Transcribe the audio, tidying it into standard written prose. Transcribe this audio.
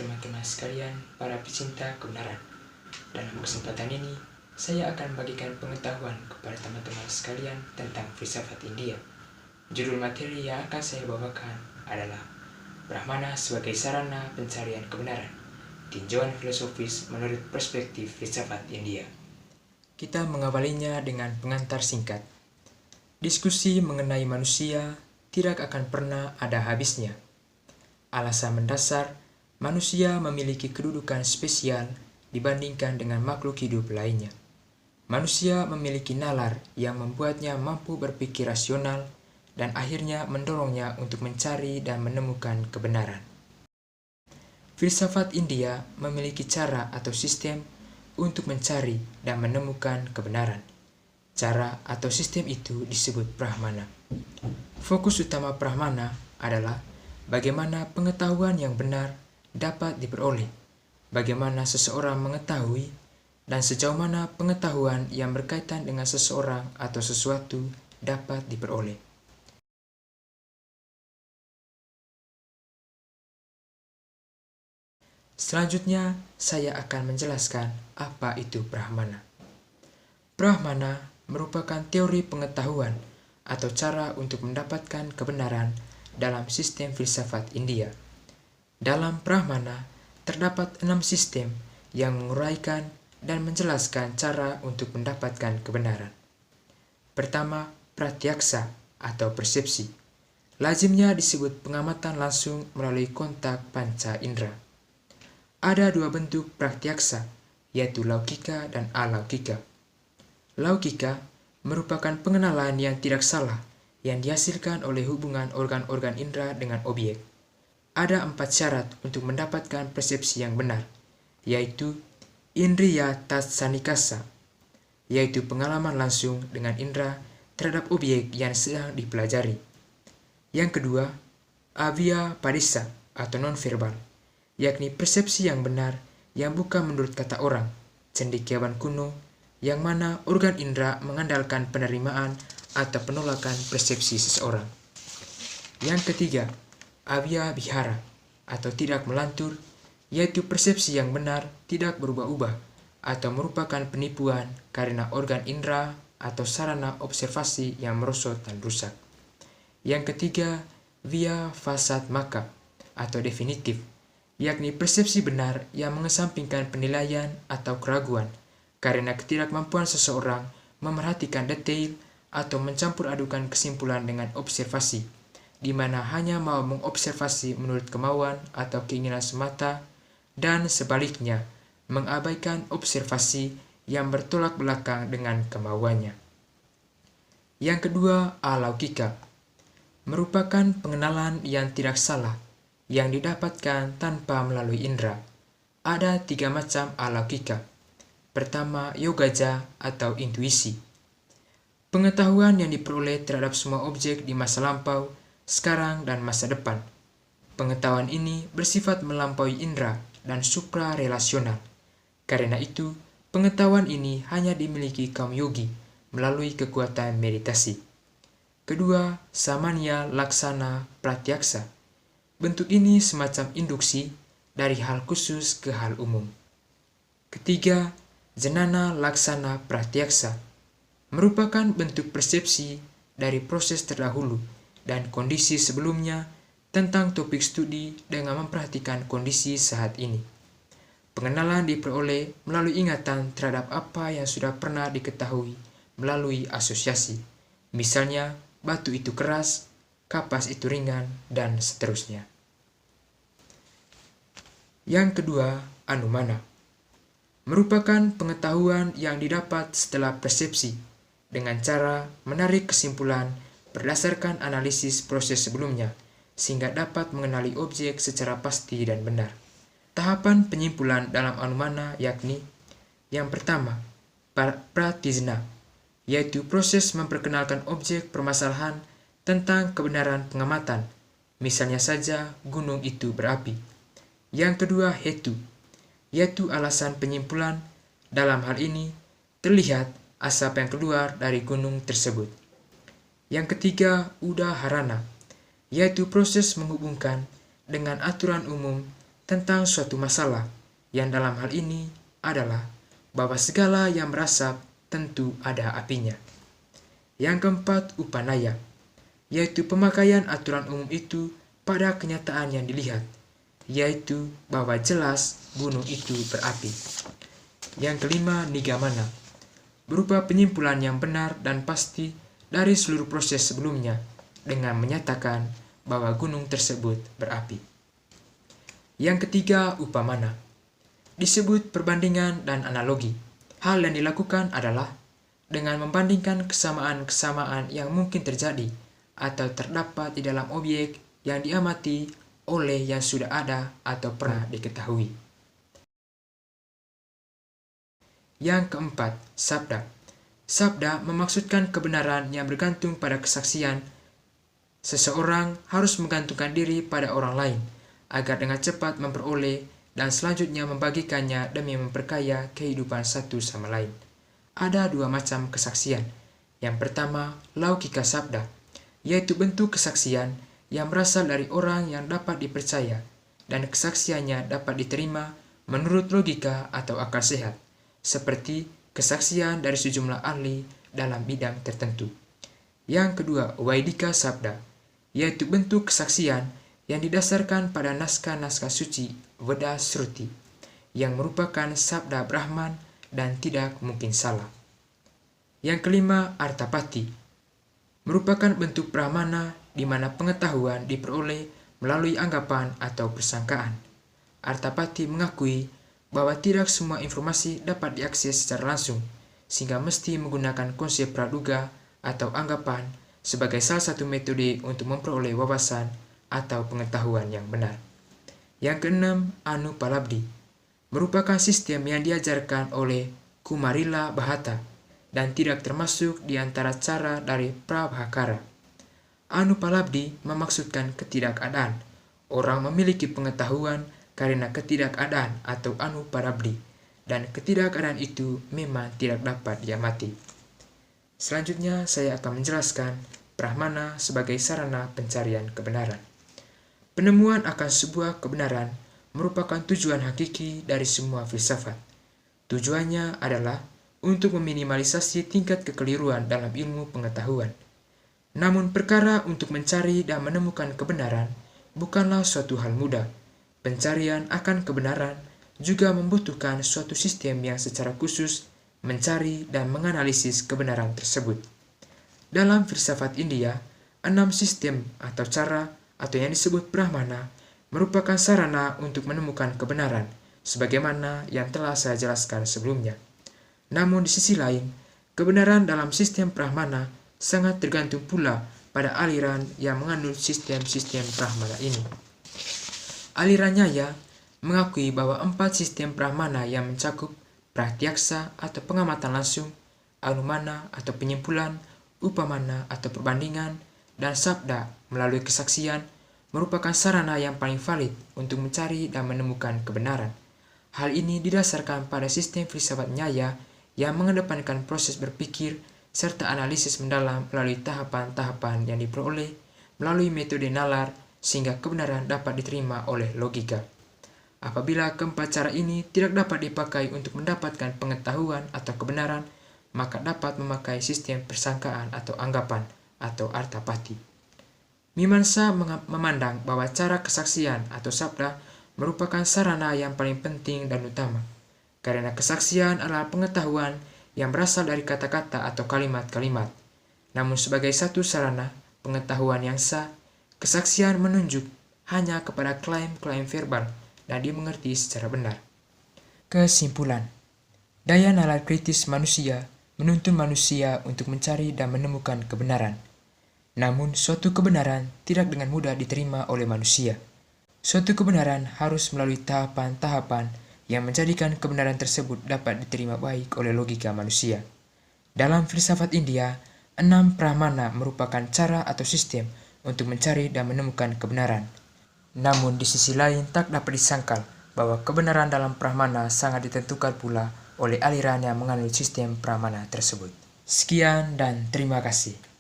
teman-teman sekalian, para pecinta kebenaran. Dalam kesempatan ini, saya akan bagikan pengetahuan kepada teman-teman sekalian tentang filsafat India. Judul materi yang akan saya bawakan adalah Brahmana sebagai sarana pencarian kebenaran, tinjauan filosofis menurut perspektif filsafat India. Kita mengawalinya dengan pengantar singkat. Diskusi mengenai manusia tidak akan pernah ada habisnya. Alasan mendasar, manusia memiliki kedudukan spesial dibandingkan dengan makhluk hidup lainnya. Manusia memiliki nalar yang membuatnya mampu berpikir rasional dan akhirnya mendorongnya untuk mencari dan menemukan kebenaran. Filsafat India memiliki cara atau sistem untuk mencari dan menemukan kebenaran. Cara atau sistem itu disebut Brahmana. Fokus utama Brahmana adalah bagaimana pengetahuan yang benar dapat diperoleh, bagaimana seseorang mengetahui, dan sejauh mana pengetahuan yang berkaitan dengan seseorang atau sesuatu dapat diperoleh. Selanjutnya, saya akan menjelaskan apa itu Brahmana. Brahmana merupakan teori pengetahuan atau cara untuk mendapatkan kebenaran dalam sistem filsafat India. Dalam Brahmana, terdapat 6 sistem yang menguraikan dan menjelaskan cara untuk mendapatkan kebenaran. Pertama, pratyaksa atau persepsi. Lazimnya disebut pengamatan langsung melalui kontak panca indera. Ada 2 bentuk pratyaksa, yaitu laukika dan alaukika. Laukika merupakan pengenalan yang tidak salah yang dihasilkan oleh hubungan organ-organ indera dengan objek. Ada 4 syarat untuk mendapatkan persepsi yang benar, yaitu indriya tatsanikasa, yaitu pengalaman langsung dengan indera terhadap objek yang sedang dipelajari. Yang kedua, avyapadesa atau non-verbal, yakni persepsi yang benar yang bukan menurut kata orang, cendekiawan kuno, yang mana organ indera mengandalkan penerimaan atau penolakan persepsi seseorang. Yang ketiga, avyabhihara atau tidak melantur, yaitu persepsi yang benar tidak berubah-ubah atau merupakan penipuan karena organ indera atau sarana observasi yang merosot dan rusak. Yang ketiga, vyavasatmaka atau definitif, yakni persepsi benar yang mengesampingkan penilaian atau keraguan karena ketidakmampuan seseorang memerhatikan detail atau mencampur adukan kesimpulan dengan observasi, di mana hanya mau mengobservasi menurut kemauan atau keinginan semata, dan sebaliknya, mengabaikan observasi yang bertolak belakang dengan kemauannya. Yang kedua, alaukika, merupakan pengenalan yang tidak salah, yang didapatkan tanpa melalui indera. Ada 3 macam alaukika. Pertama, yogaja atau intuisi. Pengetahuan yang diperoleh terhadap semua objek di masa lampau, sekarang, dan masa depan. Pengetahuan ini bersifat melampaui indera dan supra-relasional. Karena itu, pengetahuan ini hanya dimiliki kaum yogi melalui kekuatan meditasi. Kedua, samanya laksana pratyaksa. Bentuk ini semacam induksi dari hal khusus ke hal umum. Ketiga, janana laksana pratyaksa, merupakan bentuk persepsi dari proses terdahulu dan kondisi sebelumnya tentang topik studi dengan memperhatikan kondisi saat ini. Pengenalan diperoleh melalui ingatan terhadap apa yang sudah pernah diketahui melalui asosiasi. Misalnya, batu itu keras, kapas itu ringan, dan seterusnya. Yang kedua, anumana, merupakan pengetahuan yang didapat setelah persepsi dengan cara menarik kesimpulan berdasarkan analisis proses sebelumnya sehingga dapat mengenali objek secara pasti dan benar. Tahapan penyimpulan dalam anumana yakni yang pertama, pratijna, yaitu proses memperkenalkan objek permasalahan tentang kebenaran pengamatan, misalnya saja gunung itu berapi. Yang kedua, hetu, yaitu alasan penyimpulan. Dalam hal ini, terlihat asap yang keluar dari gunung tersebut. Yang ketiga, udaharana, yaitu proses menghubungkan dengan aturan umum tentang suatu masalah, yang dalam hal ini adalah bahwa segala yang merasap tentu ada apinya. Yang keempat, upanaya, yaitu pemakaian aturan umum itu pada kenyataan yang dilihat, yaitu bahwa jelas gunung itu berapi. Yang kelima, nigamana, berupa penyimpulan yang benar dan pasti dari seluruh proses sebelumnya dengan menyatakan bahwa gunung tersebut berapi. Yang ketiga, upamana, disebut perbandingan dan analogi. Hal yang dilakukan adalah dengan membandingkan kesamaan-kesamaan yang mungkin terjadi atau terdapat di dalam objek yang diamati oleh yang sudah ada atau pernah diketahui. Yang keempat, sabda. Sabda memaksudkan kebenaran yang bergantung pada kesaksian. Seseorang harus menggantungkan diri pada orang lain agar dengan cepat memperoleh dan selanjutnya membagikannya demi memperkaya kehidupan satu sama lain. Ada dua macam kesaksian. Yang pertama, laukika sabda, yaitu bentuk kesaksian yang berasal dari orang yang dapat dipercaya dan kesaksiannya dapat diterima menurut logika atau akal sehat, seperti kesaksian dari sejumlah ahli dalam bidang tertentu. Yang kedua, waidika sabda, yaitu bentuk kesaksian yang didasarkan pada naskah-naskah suci Veda Shruti, yang merupakan sabda Brahman dan tidak mungkin salah. Yang kelima, artapati, merupakan bentuk pramana di mana pengetahuan diperoleh melalui anggapan atau persangkaan. Artapati mengakui bahwa tidak semua informasi dapat diakses secara langsung, sehingga mesti menggunakan konsep praduga atau anggapan sebagai salah satu metode untuk memperoleh wawasan atau pengetahuan yang benar. Yang keenam, Anupalabdhi, merupakan sistem yang diajarkan oleh Kumarila Bhatta dan tidak termasuk di antara cara dari Prabhakara. Anupalabdhi memaksudkan ketidakadaan. Orang memiliki pengetahuan karena ketidakadaan atau anuparabdhi, dan ketidakadaan itu memang tidak dapat diamati. Selanjutnya saya akan menjelaskan Brahmana sebagai sarana pencarian kebenaran. Penemuan akan sebuah kebenaran merupakan tujuan hakiki dari semua filsafat. Tujuannya adalah untuk meminimalisasi tingkat kekeliruan dalam ilmu pengetahuan. Namun perkara untuk mencari dan menemukan kebenaran bukanlah suatu hal mudah. Pencarian akan kebenaran juga membutuhkan suatu sistem yang secara khusus mencari dan menganalisis kebenaran tersebut. Dalam filsafat India, 6 sistem atau cara atau yang disebut Brahmana merupakan sarana untuk menemukan kebenaran, sebagaimana yang telah saya jelaskan sebelumnya. Namun di sisi lain, kebenaran dalam sistem Brahmana sangat tergantung pula pada aliran yang menganut sistem-sistem Brahmana ini. Aliran Nyaya mengakui bahwa 4 sistem Brahmana yang mencakup Pratyaksa atau pengamatan langsung, Anumana atau penyimpulan, Upamana atau perbandingan, dan Sabda melalui kesaksian merupakan sarana yang paling valid untuk mencari dan menemukan kebenaran. Hal ini didasarkan pada sistem filsafat Nyaya yang mengedepankan proses berpikir serta analisis mendalam melalui tahapan-tahapan yang diperoleh melalui metode nalar sehingga kebenaran dapat diterima oleh logika. Apabila keempat cara ini tidak dapat dipakai untuk mendapatkan pengetahuan atau kebenaran, maka dapat memakai sistem persangkaan atau anggapan atau artapati. Mimamsa memandang bahwa cara kesaksian atau sabda merupakan sarana yang paling penting dan utama, karena kesaksian adalah pengetahuan yang berasal dari kata-kata atau kalimat-kalimat. Namun sebagai satu sarana pengetahuan yang sah, kesaksian menunjuk hanya kepada klaim-klaim verbal dan dimengerti secara benar. Kesimpulan, daya nalar kritis manusia menuntun manusia untuk mencari dan menemukan kebenaran. Namun suatu kebenaran tidak dengan mudah diterima oleh manusia. Suatu kebenaran harus melalui tahapan-tahapan yang menjadikan kebenaran tersebut dapat diterima baik oleh logika manusia. Dalam filsafat India, 6 Brahmana merupakan cara atau sistem untuk mencari dan menemukan kebenaran. Namun di sisi lain tak dapat disangkal bahwa kebenaran dalam Brahmana sangat ditentukan pula oleh aliran yang menganut sistem Brahmana tersebut. Sekian dan terima kasih.